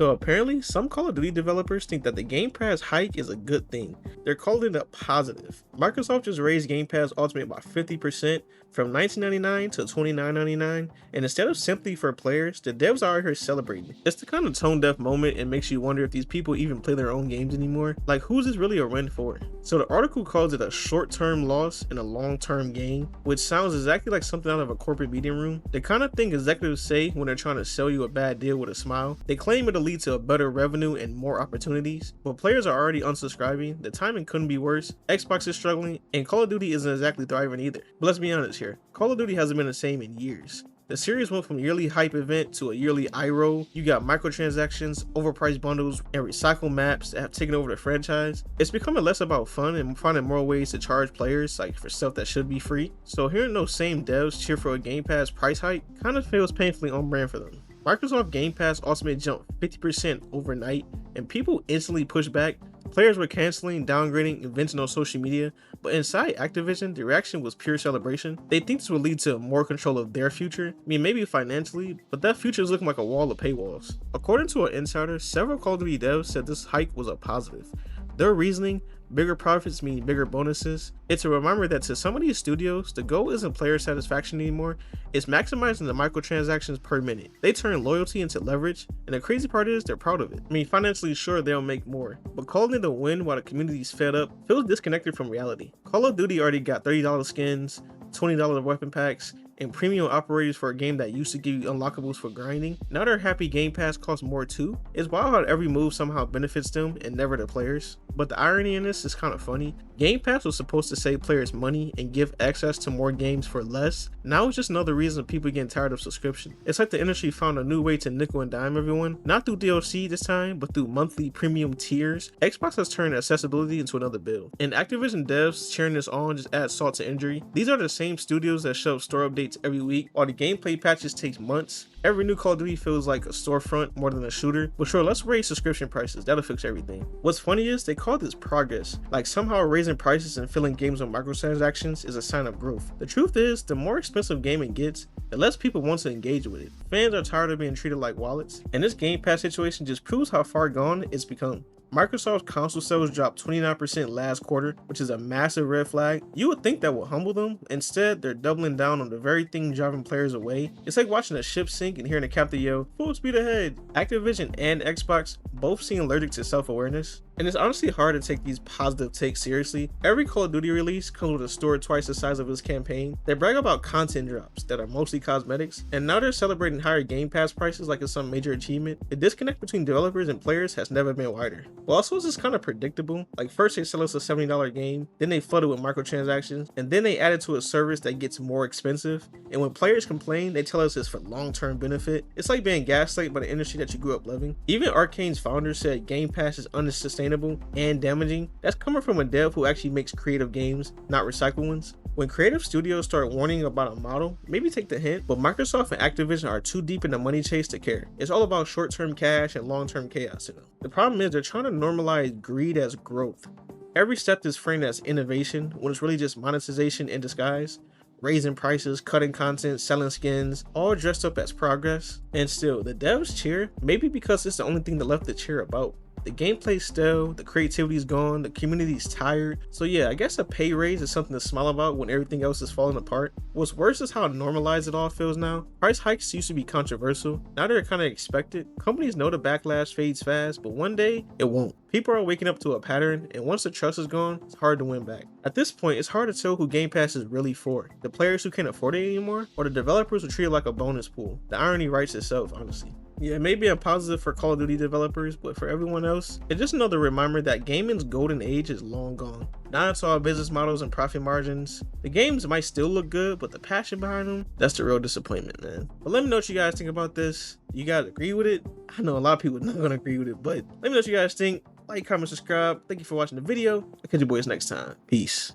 So apparently, some Call of Duty developers think that the Game Pass hike is a good thing. They're calling it a positive. Microsoft just raised Game Pass Ultimate by 50% from $19.99 to $29.99, and instead of simply for players, the devs are out here celebrating. It's the kind of tone-deaf moment and makes you wonder if these people even play their own games anymore. Like, who's this really a win for? So the article calls it a short-term loss and a long-term gain, which sounds exactly like something out of a corporate meeting room. The kind of thing executives say when they're trying to sell you a bad deal with a smile. They claim it'll lead to a better revenue and more opportunities, but players are already unsubscribing, the timing couldn't be worse, Xbox is struggling, and Call of Duty isn't exactly thriving either. But let's be honest here, Call of Duty hasn't been the same in years. The series went from a yearly hype event to a yearly eye roll. You got microtransactions, overpriced bundles, and recycled maps that have taken over the franchise. It's becoming less about fun and finding more ways to charge players, like for stuff that should be free. So hearing those same devs cheer for a Game Pass price hike kind of feels painfully on brand for them. Microsoft Game Pass Ultimate jumped 50% overnight, and people instantly pushed back. Players were canceling, downgrading, and venting on social media, but inside Activision, the reaction was pure celebration. They think this will lead to more control of their future. I mean, maybe financially, but that future is looking like a wall of paywalls. According to an insider, several Call of Duty devs said this hike was a positive. Their reasoning: bigger profits mean bigger bonuses. It's a reminder that to some of these studios, the goal isn't player satisfaction anymore, it's maximizing the microtransactions per minute. They turn loyalty into leverage, and the crazy part is they're proud of it. I mean, financially, sure, they'll make more, but calling it a win while the community's fed up feels disconnected from reality. Call of Duty already got $30 skins, $20 weapon packs, and premium operators for a game that used to give you unlockables for grinding. Now they're happy Game Pass costs more too. It's wild how every move somehow benefits them and never the players. But the irony in this is kind of funny. Game Pass was supposed to save players money and give access to more games for less. Now it's just another reason people getting tired of subscription. It's like the industry found a new way to nickel and dime everyone, not through DLC this time, but through monthly premium tiers. Xbox has turned accessibility into another bill. And Activision devs cheering this on just adds salt to injury. These are the same studios that shove store updates every week, while the gameplay patches takes months. Every new Call of Duty feels like a storefront more than a shooter. But sure, let's raise subscription prices, that'll fix everything. What's funny is they call this progress, like somehow raising prices and filling games with microtransactions is a sign of growth. The truth is, the more expensive gaming gets, the less people want to engage with it. Fans are tired of being treated like wallets, and this Game Pass situation just proves how far gone it's become. Microsoft's console sales dropped 29% last quarter, which is a massive red flag. You would think that would humble them. Instead, they're doubling down on the very thing driving players away. It's like watching a ship sink and hearing the captain yell, "Full speed ahead." Activision and Xbox both seem allergic to self-awareness. And it's honestly hard to take these positive takes seriously. Every Call of Duty release comes with a store twice the size of its campaign. They brag about content drops that are mostly cosmetics, and now they're celebrating higher Game Pass prices like it's some major achievement. The disconnect between developers and players has never been wider. But also it's just kind of predictable. Like first they sell us a $70 game, then they flood it with microtransactions, and then they add it to a service that gets more expensive. And when players complain, they tell us it's for long-term benefit. It's like being gaslit by the industry that you grew up loving. Even Arcane's founder said Game Pass is unsustainable and damaging. That's coming from a dev who actually makes creative games, not recycled ones. When creative studios start warning about a model, maybe take the hint, but Microsoft and Activision are too deep in the money chase to care. It's all about short-term cash and long-term chaos to them. The problem is they're trying to normalize greed as growth. Every step is framed as innovation when it's really just monetization in disguise. Raising prices, cutting content, selling skins, all dressed up as progress. And still, the devs cheer, maybe because it's the only thing that left to cheer about. The gameplay's stale, the creativity's gone, the community's tired. So yeah, I guess a pay raise is something to smile about when everything else is falling apart. What's worse is how normalized it all feels now. Price hikes used to be controversial, now they're kind of expected. Companies know the backlash fades fast, but one day, it won't. People are waking up to a pattern, and once the trust is gone, it's hard to win back. At this point, it's hard to tell who Game Pass is really for. The players who can't afford it anymore, or the developers who treat it like a bonus pool. The irony writes itself, honestly. Yeah, maybe I'm positive for Call of Duty developers, but for everyone else, it's just another reminder that gaming's golden age is long gone. Now it's all business models and profit margins. The games might still look good, but the passion behind them, that's the real disappointment, man. But let me know what you guys think about this. You guys agree with it? I know a lot of people are not gonna agree with it, but let me know what you guys think. Like, comment, subscribe. Thank you for watching the video. I'll catch you boys next time. Peace.